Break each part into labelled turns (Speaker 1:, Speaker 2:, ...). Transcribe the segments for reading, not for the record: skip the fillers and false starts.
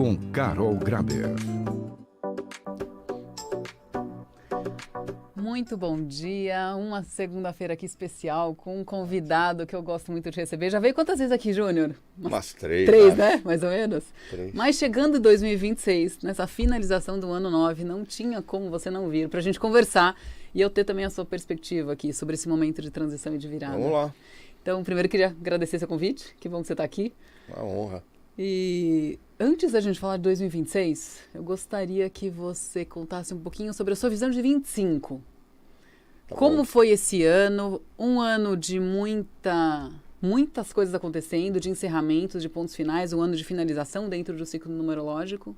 Speaker 1: com Carol Graber.
Speaker 2: Muito bom dia, uma segunda-feira aqui especial com um convidado que eu gosto muito de receber. Já veio quantas vezes aqui, Júnior?
Speaker 3: Umas três.
Speaker 2: Três, né? Mais ou menos.
Speaker 3: 3.
Speaker 2: Mas chegando em 2026, nessa finalização do ano 9, não tinha como você não vir para a gente conversar e eu ter também a sua perspectiva aqui sobre esse momento de transição e de virada.
Speaker 3: Vamos lá.
Speaker 2: Então, primeiro queria agradecer seu convite, que bom que você está aqui.
Speaker 3: Uma honra.
Speaker 2: E antes da gente falar de 2026, eu gostaria que você contasse um pouquinho sobre a sua visão de 25. Como foi esse ano? Um ano de muitas coisas acontecendo, de encerramentos, de pontos finais, um ano de finalização dentro do ciclo numerológico.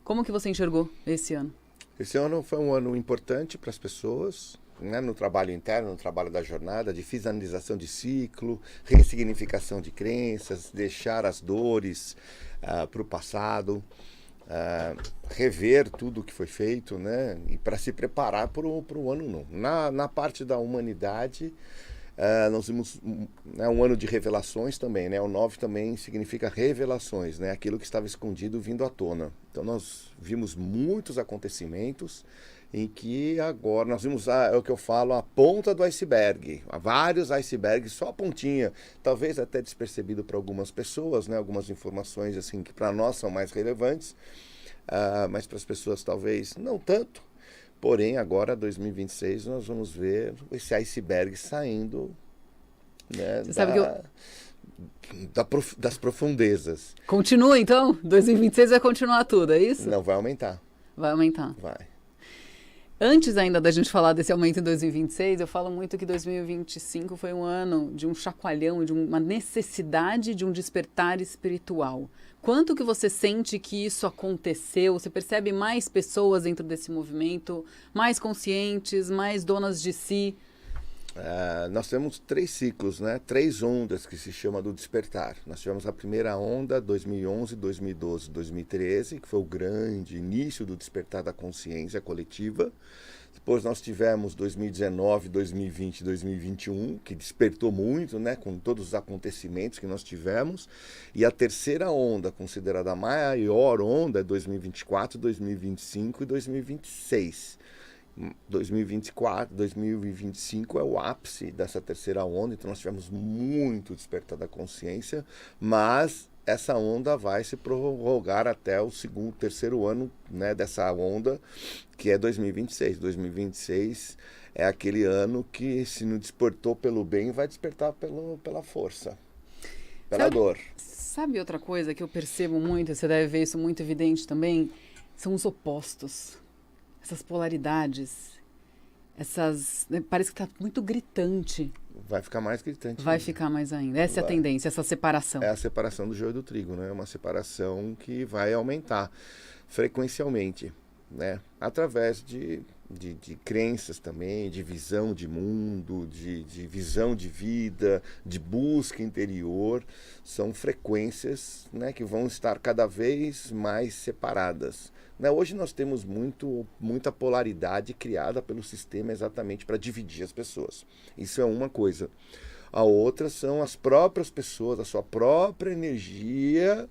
Speaker 2: Como que você enxergou esse ano?
Speaker 3: Esse ano foi um ano importante para as pessoas, né, no trabalho interno, no trabalho da jornada, de finalização de ciclo, ressignificação de crenças, deixar as dores para o passado, rever tudo o que foi feito, né, e para se preparar para o ano novo. Na parte da humanidade, nós vimos um ano de revelações também, né? O 9 também significa revelações, né? Aquilo que estava escondido vindo à tona. Então nós vimos muitos acontecimentos em que agora nós vimos, é o que eu falo, a ponta do iceberg. Há vários icebergs, só a pontinha, talvez até despercebido para algumas pessoas, né? Algumas informações assim que para nós são mais relevantes, mas para as pessoas talvez não tanto. Porém, agora, 2026, nós vamos ver esse iceberg saindo, né, das profundezas.
Speaker 2: Continua, então? 2026 vai continuar tudo, é isso?
Speaker 3: Não, vai aumentar.
Speaker 2: Vai aumentar.
Speaker 3: Vai.
Speaker 2: Antes ainda da gente falar desse aumento em 2026, eu falo muito que 2025 foi um ano de um chacoalhão, de uma necessidade de um despertar espiritual. Quanto que você sente que isso aconteceu? Você percebe mais pessoas dentro desse movimento, mais conscientes, mais donas de si?
Speaker 3: Nós temos 3 ciclos, né? 3 ondas que se chama do despertar. Nós tivemos a primeira onda, 2011, 2012, 2013, que foi o grande início do despertar da consciência coletiva. Depois nós tivemos 2019, 2020, 2021, que despertou muito, né, com todos os acontecimentos que nós tivemos. E a terceira onda, considerada a maior onda, é 2024, 2025 e 2026. 2024, 2025 é o ápice dessa terceira onda, então nós tivemos muito despertar da consciência, mas essa onda vai se prorrogar até o terceiro ano, né, dessa onda, que é 2026. 2026 é aquele ano que, se não despertou pelo bem, vai despertar pela força, pela dor.
Speaker 2: Sabe outra coisa que eu percebo muito, você deve ver isso muito evidente também? São os opostos. Essas polaridades, parece que está muito gritante.
Speaker 3: Vai ficar mais gritante.
Speaker 2: Vai ficar mais ainda. Essa é a tendência, essa separação.
Speaker 3: É a separação do joio e do trigo, né? É uma separação que vai aumentar frequencialmente, né? Através de crenças também, de visão de mundo, de visão de vida, de busca interior. São frequências, né, que vão estar cada vez mais separadas. Né? Hoje nós temos muita polaridade criada pelo sistema exatamente para dividir as pessoas. Isso é uma coisa. A outra são as próprias pessoas, a sua própria energia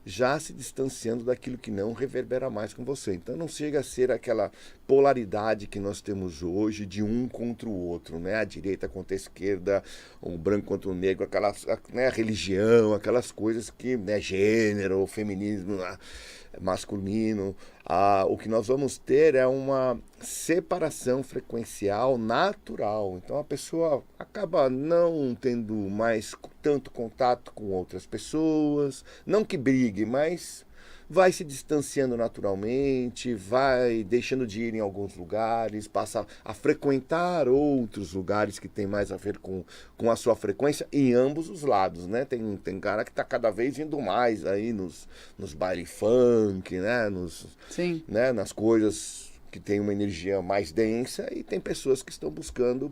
Speaker 3: já se distanciando daquilo que não reverbera mais com você. Então não chega a ser aquela polaridade que nós temos hoje de um contra o outro, né? A direita contra a esquerda, o branco contra o negro, né, a religião, aquelas coisas que, né, gênero, feminismo, masculino. O que nós vamos ter é uma separação frequencial natural. Então a pessoa acaba não tendo mais tanto contato com outras pessoas, não que brigue, mas vai se distanciando naturalmente, vai deixando de ir em alguns lugares, passa a frequentar outros lugares que tem mais a ver com a sua frequência em ambos os lados, né? Tem cara que está cada vez indo mais aí nos baile funk, né?
Speaker 2: Sim.
Speaker 3: Né? Nas coisas que tem uma energia mais densa, e tem pessoas que estão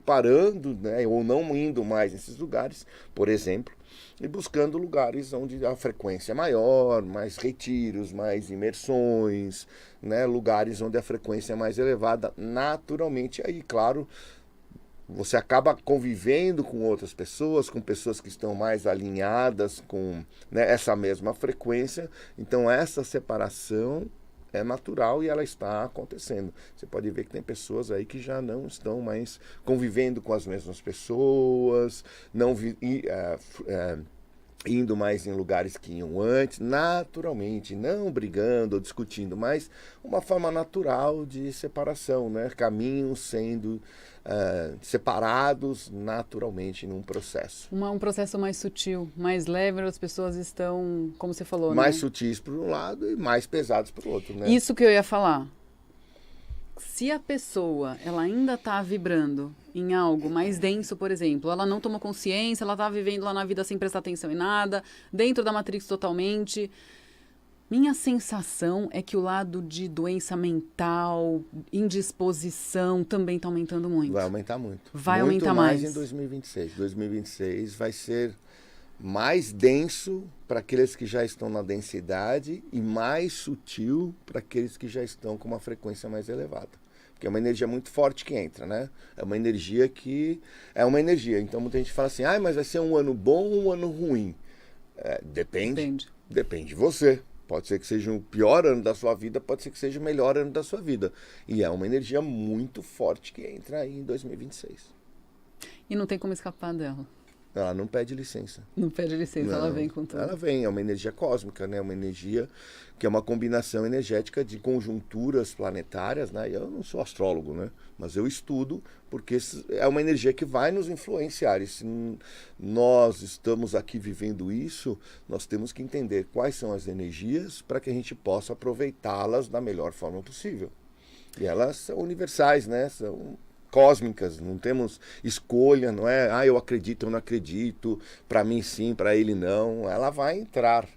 Speaker 3: parando, né? Ou não indo mais nesses lugares, por exemplo, e buscando lugares onde a frequência é maior, mais retiros, mais imersões, né? Lugares onde a frequência é mais elevada naturalmente. Aí, claro, Você acaba convivendo com outras pessoas, com pessoas que estão mais alinhadas com, né, essa mesma frequência. Então, essa separação é natural e ela está acontecendo. Você pode ver que tem pessoas aí que já não estão mais convivendo com as mesmas pessoas, não indo mais em lugares que iam antes, naturalmente, não brigando ou discutindo, mas uma forma natural de separação, né? Caminhos sendo separados naturalmente num processo.
Speaker 2: Um processo mais sutil, mais leve, as pessoas estão, como você falou,
Speaker 3: mais
Speaker 2: né?
Speaker 3: sutis por um lado e mais pesados por outro, né?
Speaker 2: Isso que eu ia falar. Se a pessoa ela ainda está vibrando em algo mais denso, por exemplo, ela não tomou consciência, ela está vivendo lá na vida sem prestar atenção em nada, dentro da Matrix totalmente. Minha sensação é que o lado de doença mental, indisposição, também está aumentando muito.
Speaker 3: Vai aumentar muito.
Speaker 2: Vai
Speaker 3: muito
Speaker 2: aumentar
Speaker 3: mais
Speaker 2: mais
Speaker 3: em 2026. 2026 vai ser mais denso para aqueles que já estão na densidade e mais sutil para aqueles que já estão com uma frequência mais elevada. Porque é uma energia muito forte que entra, né? É uma energia que... É uma energia. Então, muita gente fala assim, mas vai ser um ano bom ou um ano ruim? Depende de você. Pode ser que seja o pior ano da sua vida, pode ser que seja o melhor ano da sua vida. E é uma energia muito forte que entra aí em 2026.
Speaker 2: E não tem como escapar dela.
Speaker 3: Ela não pede licença.
Speaker 2: Não pede licença,
Speaker 3: Não,
Speaker 2: ela vem com tudo.
Speaker 3: Ela vem, é uma energia cósmica, né? Uma energia que é uma combinação energética de conjunturas planetárias, né? Eu não sou astrólogo, né? Mas eu estudo porque é uma energia que vai nos influenciar. E se nós estamos aqui vivendo isso, nós temos que entender quais são as energias para que a gente possa aproveitá-las da melhor forma possível. E elas são universais, né? São cósmicas, não temos escolha, não é, eu acredito, eu não acredito, para mim sim, para ele não. Ela vai entrar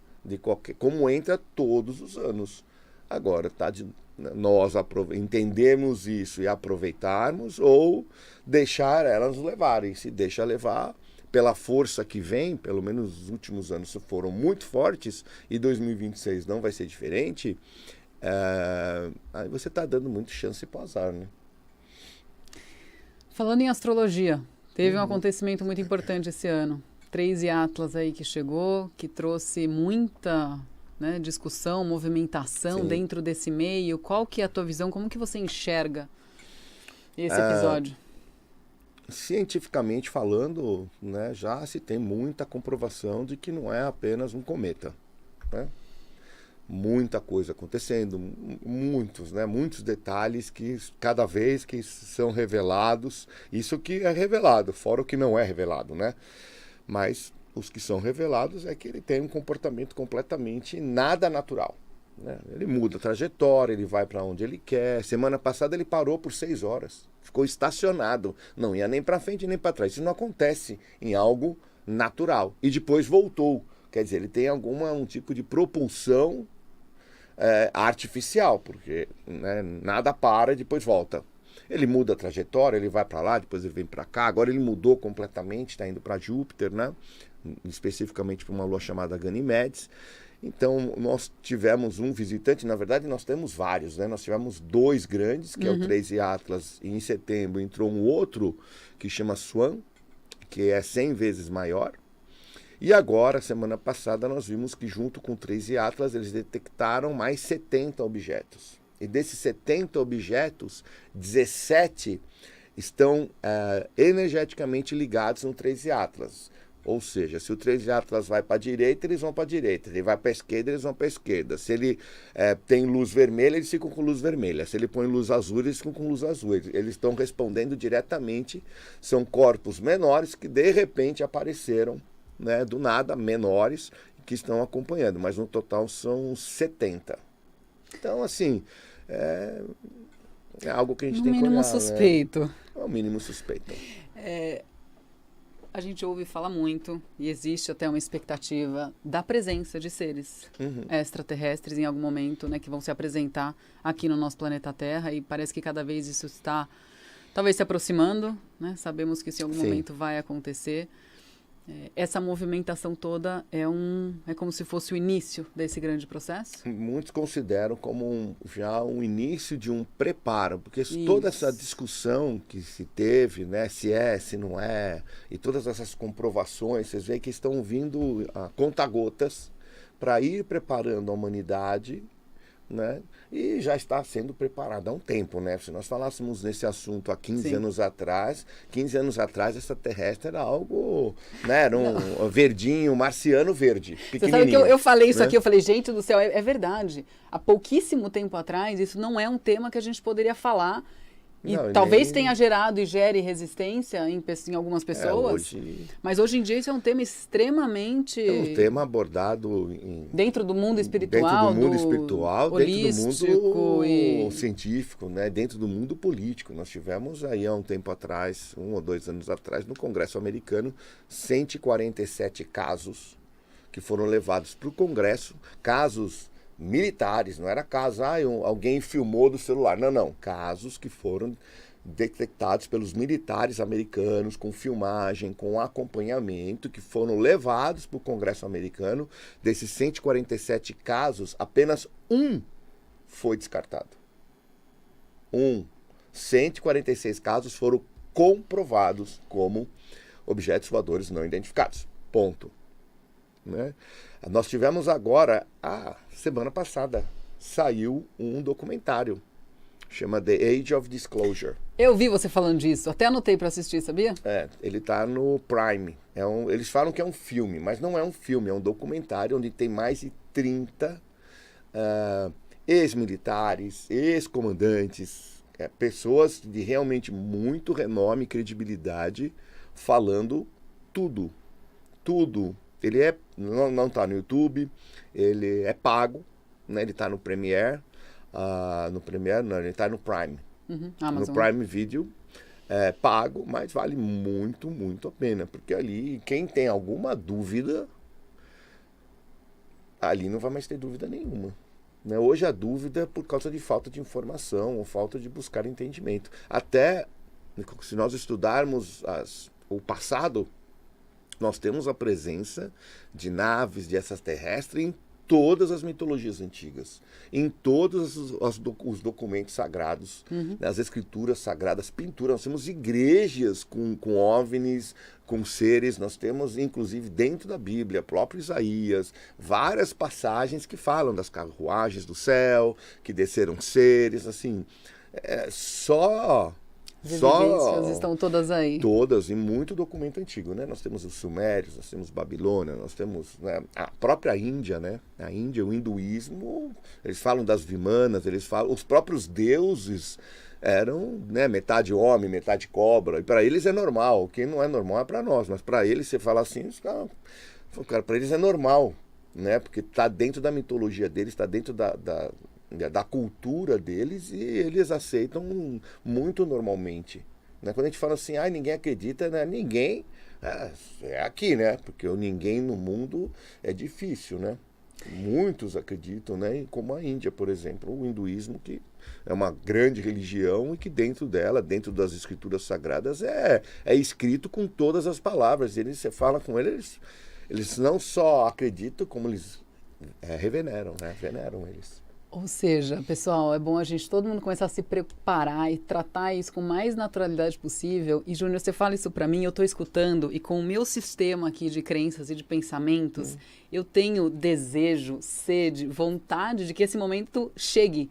Speaker 3: como entra todos os anos. Agora, tá de nós entendermos isso e aproveitarmos ou deixar elas levar. E se deixa levar pela força que vem, pelo menos os últimos anos foram muito fortes e 2026 não vai ser diferente, aí você está dando muito chance para o azar, né?
Speaker 2: Falando em astrologia, teve um acontecimento muito importante esse ano. 3 Atlas aí que chegou, que trouxe muita, né, discussão, movimentação dentro desse meio. Qual que é a tua visão? Como que você enxerga esse episódio?
Speaker 3: Cientificamente falando, né, já se tem muita comprovação de que não é apenas um cometa, né? Muita coisa acontecendo, muitos detalhes que cada vez que são revelados, isso que é revelado, fora o que não é revelado, né? Mas os que são revelados é que ele tem um comportamento completamente nada natural, né? Ele muda a trajetória, ele vai para onde ele quer. Semana passada ele parou por 6 horas, ficou estacionado, não ia nem para frente nem para trás. Isso não acontece em algo natural. E depois voltou, quer dizer, ele tem um tipo de propulsão artificial, porque, né, nada para e depois volta. Ele muda a trajetória, ele vai para lá, depois ele vem para cá. Agora ele mudou completamente, está indo para Júpiter, né? Especificamente para uma lua chamada Ganimedes. Então nós tivemos um visitante, na verdade nós temos vários, né? Nós tivemos 2 grandes, que é o 3 Atlas, e em setembro entrou um outro que chama Swan, que é 100 vezes maior. E agora, semana passada, nós vimos que junto com o 3 Atlas, eles detectaram mais 70 objetos. E desses 70 objetos, 17 estão energeticamente ligados no 3 Atlas. Ou seja, se o 3 Atlas vai para a direita, eles vão para a direita. Se ele vai para a esquerda, eles vão para a esquerda. Se ele tem luz vermelha, eles ficam com luz vermelha. Se ele põe luz azul, eles ficam com luz azul. Eles estão respondendo diretamente. São corpos menores que, de repente, apareceram, né, do nada, menores, que estão acompanhando, mas no total são 70. Então, assim, é algo que a gente tem que olhar.
Speaker 2: No mínimo suspeito.
Speaker 3: Né? É o mínimo suspeito.
Speaker 2: A gente ouve falar muito, e existe até uma expectativa da presença de seres extraterrestres em algum momento, né, que vão se apresentar aqui no nosso planeta Terra, e parece que cada vez isso está, talvez, se aproximando, né? Sabemos que isso em algum momento vai acontecer. Essa movimentação toda é como se fosse o início desse grande processo?
Speaker 3: Muitos consideram como já um início de um preparo, porque toda essa discussão que se teve, né, se não é, e todas essas comprovações, vocês veem que estão vindo a conta-gotas para ir preparando a humanidade, né? E já está sendo preparada há um tempo, né? Se nós falássemos nesse assunto há 15 anos atrás, 15 anos atrás extraterrestre era algo, né? Era um verdinho, marciano verde,
Speaker 2: Você sabe que eu falei isso aqui, eu falei, gente do céu, é verdade. Há pouquíssimo tempo atrás, isso não é um tema que a gente poderia falar. E não, talvez tenha gerado e gere resistência em algumas pessoas, mas hoje em dia isso é um tema extremamente...
Speaker 3: É um tema abordado
Speaker 2: dentro do mundo espiritual,
Speaker 3: dentro do mundo científico, né? Dentro do mundo político. Nós tivemos aí há um tempo atrás, 1 ou 2 anos atrás, no Congresso americano, 147 casos que foram levados para o Congresso, casos militares, não era caso, alguém filmou do celular. Não. Casos que foram detectados pelos militares americanos, com filmagem, com acompanhamento, que foram levados para o Congresso americano. Desses 147 casos, apenas um foi descartado. 146 casos foram comprovados como objetos voadores não identificados. Ponto. Né? Nós tivemos agora, a semana passada, saiu um documentário, chama The Age of Disclosure.
Speaker 2: Eu vi você falando disso, até anotei para assistir, sabia?
Speaker 3: Ele está no Prime. Eles falam que é um filme, mas não é um filme, é um documentário onde tem mais de 30 ex-militares, ex-comandantes, pessoas de realmente muito renome e credibilidade, falando tudo. Ele não está no YouTube, ele é pago, né? Ele está no Premiere, ele está no Prime. No Prime Video, pago, mas vale muito, muito a pena, porque ali, quem tem alguma dúvida, ali não vai mais ter dúvida nenhuma. Né? Hoje a dúvida é por causa de falta de informação, ou falta de buscar entendimento. Até, se nós estudarmos o passado, nós temos a presença de naves, de extraterrestres em todas as mitologias antigas, em todos os documentos sagrados, as escrituras sagradas, pinturas. Nós temos igrejas com OVNIs, com seres. Nós temos, inclusive, dentro da Bíblia, próprio Isaías, várias passagens que falam das carruagens do céu, que desceram seres, assim,
Speaker 2: As evidências estão todas aí.
Speaker 3: Todas, e muito documento antigo, né? Nós temos os sumérios, nós temos Babilônia, nós temos, né, a própria Índia, né? A Índia, o hinduísmo, eles falam das Vimanas, os próprios deuses eram, né, metade homem, metade cobra, e para eles é normal. O que não é normal é para nós, mas para eles, você fala assim, cara, para eles é normal, né? Porque está dentro da mitologia deles, está dentro da cultura deles, e eles aceitam muito normalmente. Né? Quando a gente fala assim, ninguém acredita, né? Ninguém é aqui, né? Porque o ninguém no mundo é difícil, né? Muitos acreditam, né? Como a Índia, por exemplo, o hinduísmo, que é uma grande religião e que dentro dela, dentro das escrituras sagradas, é escrito com todas as palavras. Você fala com eles não só acreditam, como eles reveneram, né? Veneram eles.
Speaker 2: Ou seja, pessoal, é bom todo mundo começar a se preparar e tratar isso com mais naturalidade possível. E, Júnior, você fala isso para mim, eu estou escutando, e com o meu sistema aqui de crenças e de pensamentos, eu tenho desejo, sede, vontade de que esse momento chegue.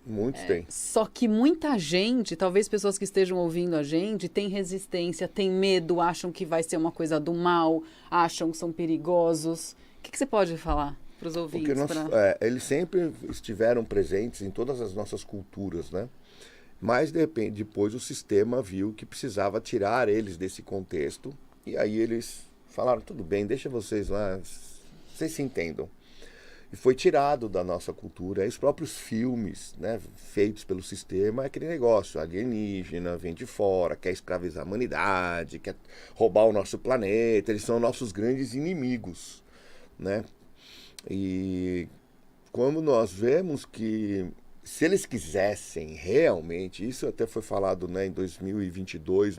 Speaker 3: Muitos têm.
Speaker 2: Só que muita gente, talvez pessoas que estejam ouvindo a gente, tem resistência, tem medo, acham que vai ser uma coisa do mal, acham que são perigosos. O que você pode falar para os ouvintes?
Speaker 3: Porque eles sempre estiveram presentes em todas as nossas culturas, né? Mas, de repente, depois o sistema viu que precisava tirar eles desse contexto, e aí eles falaram, tudo bem, deixa vocês lá, vocês se entendam. E foi tirado da nossa cultura. Aí os próprios filmes, né, feitos pelo sistema, é aquele negócio, alienígena, vem de fora, quer escravizar a humanidade, quer roubar o nosso planeta, eles são nossos grandes inimigos, né? E como nós vemos que, se eles quisessem realmente, isso até foi falado, né, em 2022,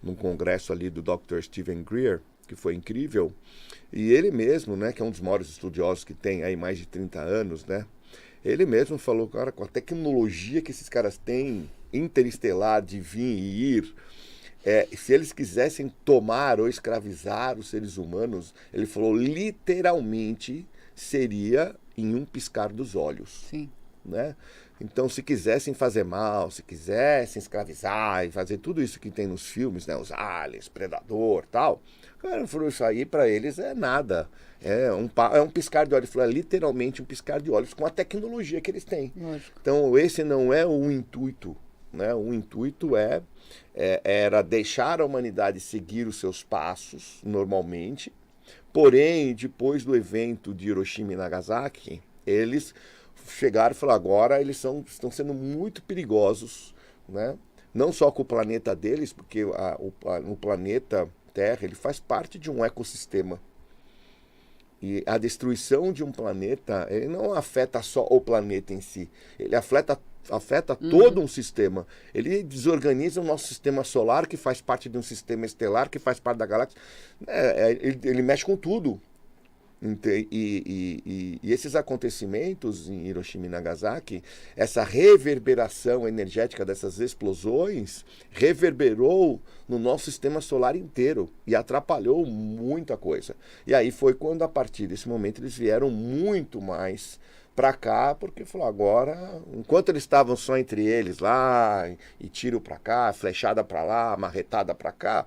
Speaker 3: no congresso ali do Dr. Stephen Greer, que foi incrível. E ele mesmo, né, que é um dos maiores estudiosos que tem aí mais de 30 anos, né, ele mesmo falou, cara, com a tecnologia que esses caras têm, interestelar, de vir e ir, se eles quisessem tomar ou escravizar os seres humanos, ele falou, literalmente seria em um piscar dos olhos.
Speaker 2: Sim.
Speaker 3: Né? Então, se quisessem fazer mal, se quisessem escravizar e fazer tudo isso que tem nos filmes, né, os aliens, predador, tal, cara, falou, isso aí para eles é nada. É um piscar de olhos, falou, é literalmente um piscar de olhos com a tecnologia que eles têm.
Speaker 2: Lógico.
Speaker 3: Então, esse não é o intuito, né? O intuito era deixar a humanidade seguir os seus passos normalmente, porém, depois do evento de Hiroshima e Nagasaki, eles chegaram e falaram, agora eles estão sendo muito perigosos, né? Não só com o planeta deles, porque o planeta Terra ele faz parte de um ecossistema. E a destruição de um planeta, ele não afeta só o planeta em si, ele afeta todo um sistema. Ele desorganiza o nosso sistema solar, que faz parte de um sistema estelar, que faz parte da galáxia. Ele mexe com tudo. E esses acontecimentos em Hiroshima e Nagasaki, essa reverberação energética dessas explosões, reverberou no nosso sistema solar inteiro e atrapalhou muita coisa. E aí foi quando, a partir desse momento, eles vieram muito mais para cá, porque falou, agora, enquanto eles estavam só entre eles lá, e tiro para cá, flechada para lá, marretada para cá,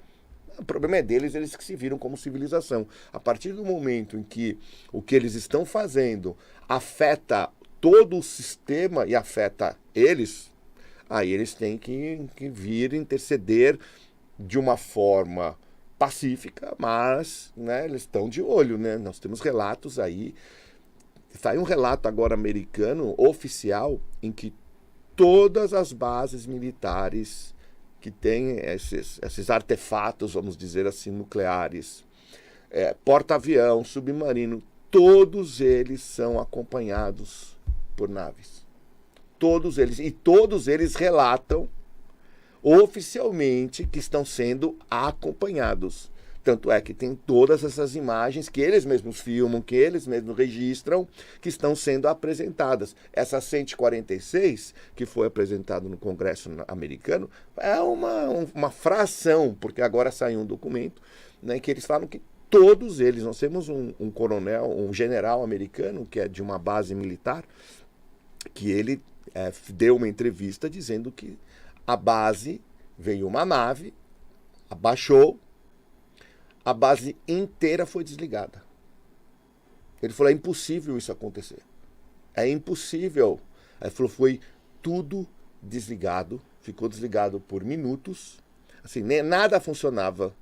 Speaker 3: o problema é deles, eles que se viram como civilização. A partir do momento em que o que eles estão fazendo afeta todo o sistema e afeta eles, aí eles têm que vir interceder de uma forma pacífica, mas, né, eles estão de olho, né? Nós temos relatos aí. Saiu um relato agora americano, oficial, em que todas as bases militares que têm esses artefatos, vamos dizer assim, nucleares, porta-avião, submarino, todos eles são acompanhados por naves. Todos eles. E todos eles relatam oficialmente que estão sendo acompanhados. Tanto é que tem todas essas imagens que eles mesmos filmam, que eles mesmos registram, que estão sendo apresentadas. Essa 146, que foi apresentada no Congresso americano, é uma fração, porque agora saiu um documento, né, que eles falam que todos eles, nós temos um coronel, um general americano, que é de uma base militar, que ele deu uma entrevista dizendo que a base, veio uma nave, abaixou, a base inteira foi desligada. Ele falou, é impossível isso acontecer. É impossível. Ele falou, foi tudo desligado, ficou desligado por minutos, assim, nada funcionava.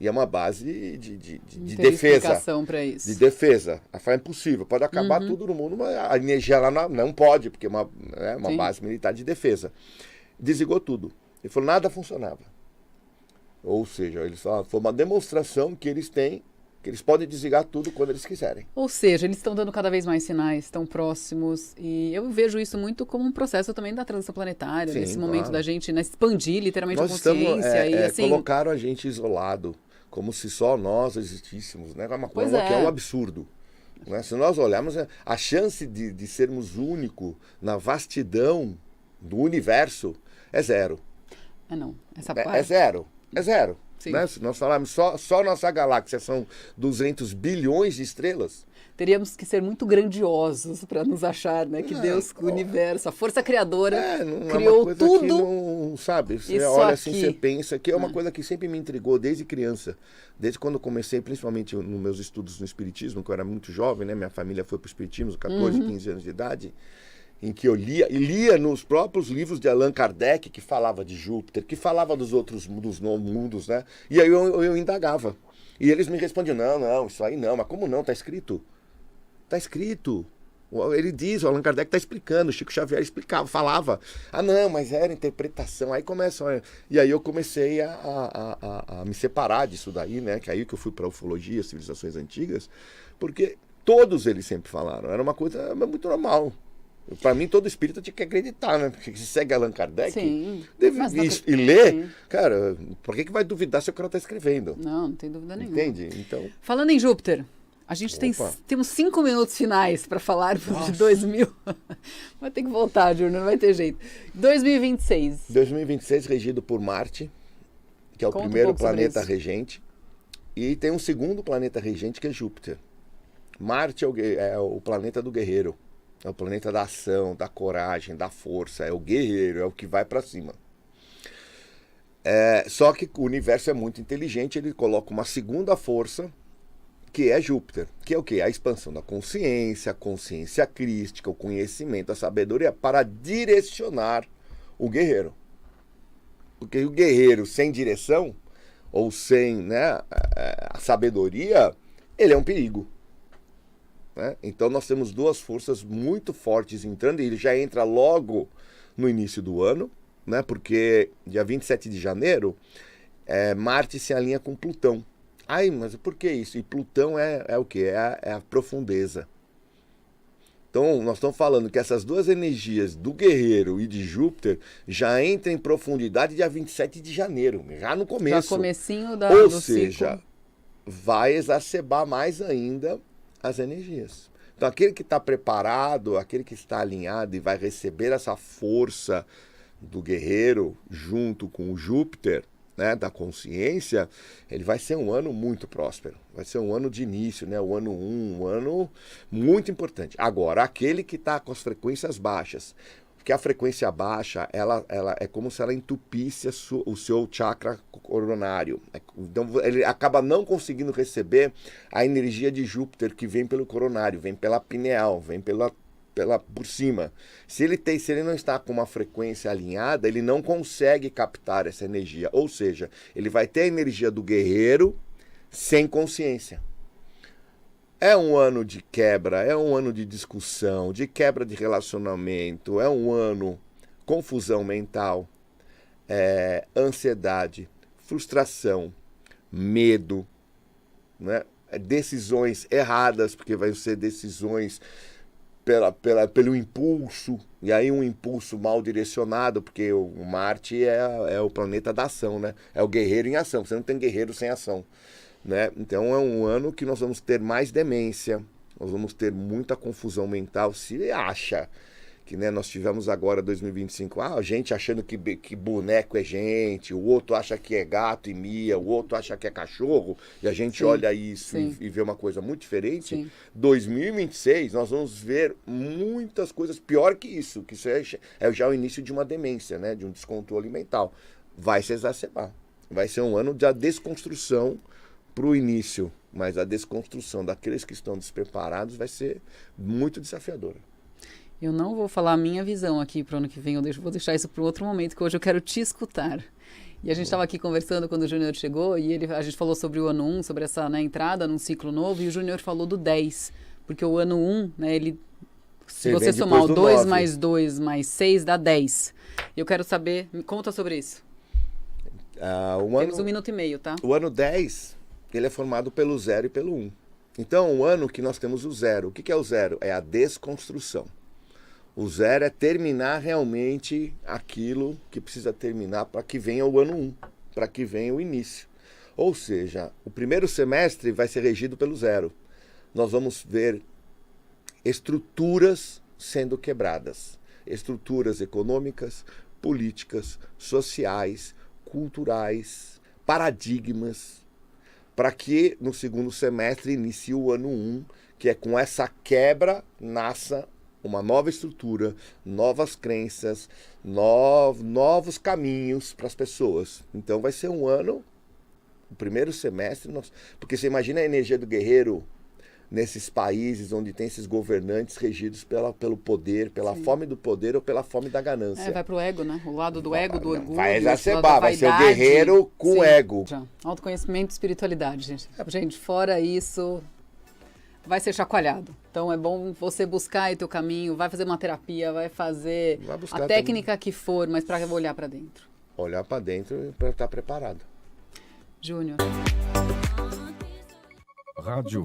Speaker 3: E é uma base de defesa.
Speaker 2: Para isso.
Speaker 3: De defesa. Ela falou, é impossível, pode acabar tudo no mundo, mas a energia lá não pode, porque é uma base militar de defesa. Desligou tudo. Ele falou, nada funcionava. Ou seja, eles falaram, foi uma demonstração que eles têm, que eles podem desligar tudo quando eles quiserem.
Speaker 2: Ou seja, eles estão dando cada vez mais sinais, estão próximos, e eu vejo isso muito como um processo também da transição planetária,
Speaker 3: Sim,
Speaker 2: nesse momento
Speaker 3: claro.
Speaker 2: Da gente, né, expandir literalmente
Speaker 3: Nós
Speaker 2: a consciência. E, assim,
Speaker 3: colocaram a gente isolado, como se só nós existíssemos, né? É uma coisa
Speaker 2: Pois é.
Speaker 3: que é um absurdo. Né? Se nós olharmos, a chance de sermos único na vastidão do universo é zero.
Speaker 2: Não, essa
Speaker 3: É
Speaker 2: parte...
Speaker 3: zero. É zero.
Speaker 2: Sim.
Speaker 3: Né? Se nós falarmos só nossa galáxia são 200 bilhões de estrelas.
Speaker 2: Teríamos que ser muito grandiosos para nos achar, né? Que Deus, o universo, a força criadora criou
Speaker 3: coisa
Speaker 2: tudo.
Speaker 3: Que não, sabe, você
Speaker 2: Isso
Speaker 3: olha
Speaker 2: aqui.
Speaker 3: assim, você pensa que é uma coisa que sempre me intrigou desde criança. Desde quando eu comecei, principalmente nos meus estudos no Espiritismo, que eu era muito jovem, né? Minha família foi para o Espiritismo, 14, 15 anos de idade. Em que eu lia nos próprios livros de Allan Kardec, que falava de Júpiter, que falava dos outros mundos, né? E aí eu indagava. E eles me respondiam, não, isso aí não, mas como não? Está escrito. Está escrito. Ele diz, o Allan Kardec está explicando, o Chico Xavier explicava, falava. Ah, não, mas era interpretação. Aí começa, e aí eu comecei a me separar disso daí, né? Que aí que eu fui para a ufologia, civilizações antigas, porque todos eles sempre falaram, era uma coisa muito normal. Para mim, todo espírita tinha que acreditar, né? Porque se segue Allan Kardec,
Speaker 2: Sim.
Speaker 3: e lê,
Speaker 2: Sim.
Speaker 3: cara, por que vai duvidar se o cara está escrevendo?
Speaker 2: Não tem dúvida nenhuma.
Speaker 3: Entende? Então...
Speaker 2: Falando em Júpiter, a gente temos 5 minutos finais para falar de 2000. Vai ter que voltar, Júnior, não vai ter jeito. 2026.
Speaker 3: 2026 regido por Marte, que é o primeiro planeta regente. E tem um segundo planeta regente que é Júpiter. Marte é o planeta do guerreiro. É o planeta da ação, da coragem, da força. É o guerreiro, é o que vai para cima. Só que o universo é muito inteligente, ele coloca uma segunda força, que é Júpiter. Que é o quê? A expansão da consciência, a consciência crística, o conhecimento, a sabedoria, para direcionar o guerreiro. Porque o guerreiro sem direção, ou sem, né, a sabedoria, ele é um perigo. Né? Então nós temos duas forças muito fortes entrando, e ele já entra logo no início do ano, né? Porque dia 27 de janeiro, Marte se alinha com Plutão. Ai, mas por que isso? E Plutão é o quê? É a profundeza. Então, nós estamos falando que essas duas energias do guerreiro e de Júpiter já entram em profundidade dia 27 de janeiro, já no começo.
Speaker 2: Já comecinho
Speaker 3: Ou
Speaker 2: do
Speaker 3: seja,
Speaker 2: ciclo.
Speaker 3: vai exacerbar mais ainda as energias. Então, aquele que está preparado, aquele que está alinhado e vai receber essa força do guerreiro junto com o Júpiter, né, da consciência, ele vai ser um ano muito próspero. Vai ser um ano de início, né, o ano 1, um ano muito importante. Agora, aquele que está com as frequências baixas, porque a frequência baixa, ela é como se ela entupisse o seu chakra coronário. Então, ele acaba não conseguindo receber a energia de Júpiter que vem pelo coronário, vem pela pineal, vem por cima. Se ele não está com uma frequência alinhada, ele não consegue captar essa energia. Ou seja, ele vai ter a energia do guerreiro sem consciência. É um ano de quebra, é um ano de discussão, de quebra de relacionamento, é um ano confusão mental, ansiedade, frustração, medo, né? Decisões erradas, porque vão ser decisões pelo impulso, e aí um impulso mal direcionado, porque o Marte é o planeta da ação, né? É o guerreiro em ação, você não tem guerreiro sem ação. Né? Então é um ano que nós vamos ter mais demência, nós vamos ter muita confusão mental. Se acha que, né, nós tivemos agora 2025, a gente achando que boneco é gente, o outro acha que é gato e mia, o outro acha que é cachorro, e a gente olha isso e vê uma coisa muito diferente. Sim. 2026 nós vamos ver muitas coisas pior que isso é já o início de uma demência, né, de um descontrole mental. Vai se exacerbar, vai ser um ano da desconstrução para o início, mas a desconstrução daqueles que estão despreparados vai ser muito desafiadora.
Speaker 2: Eu não vou falar a minha visão aqui para o ano que vem, vou deixar isso para um outro momento, que hoje eu quero te escutar. E a gente estava aqui conversando quando o Júnior chegou, e a gente falou sobre o ano 1, sobre essa, né, entrada num ciclo novo, e o Júnior falou do 10, porque o ano 1, né, se você somar o 2 mais 2 mais 6, dá 10. E eu quero saber, me conta sobre isso. Temos 1 minuto e meio, tá?
Speaker 3: O ano 10... ele é formado pelo 0 e pelo 1. Então, o ano que nós temos o 0. O que é o 0? É a desconstrução. O 0 é terminar realmente aquilo que precisa terminar para que venha o ano 1, para que venha o início. Ou seja, o primeiro semestre vai ser regido pelo 0. Nós vamos ver estruturas sendo quebradas. Estruturas econômicas, políticas, sociais, culturais, paradigmas, para que no segundo semestre inicie o ano 1, que é com essa quebra nasça uma nova estrutura, novas crenças, novos caminhos para as pessoas. Então vai ser um ano, o primeiro semestre, porque você imagina a energia do guerreiro nesses países onde tem esses governantes regidos pelo poder, pela fome do poder ou pela fome da ganância.
Speaker 2: Vai pro ego, né? O lado do ego, do orgulho.
Speaker 3: Vai exacerbar, vai ser o guerreiro com ego.
Speaker 2: Autoconhecimento e espiritualidade, gente. Gente, fora isso, vai ser chacoalhado. Então é bom você buscar aí teu caminho, vai fazer uma terapia, vai fazer a técnica que for, mas para olhar para dentro.
Speaker 3: Olhar para dentro para estar preparado.
Speaker 2: Júnior.
Speaker 1: Rádio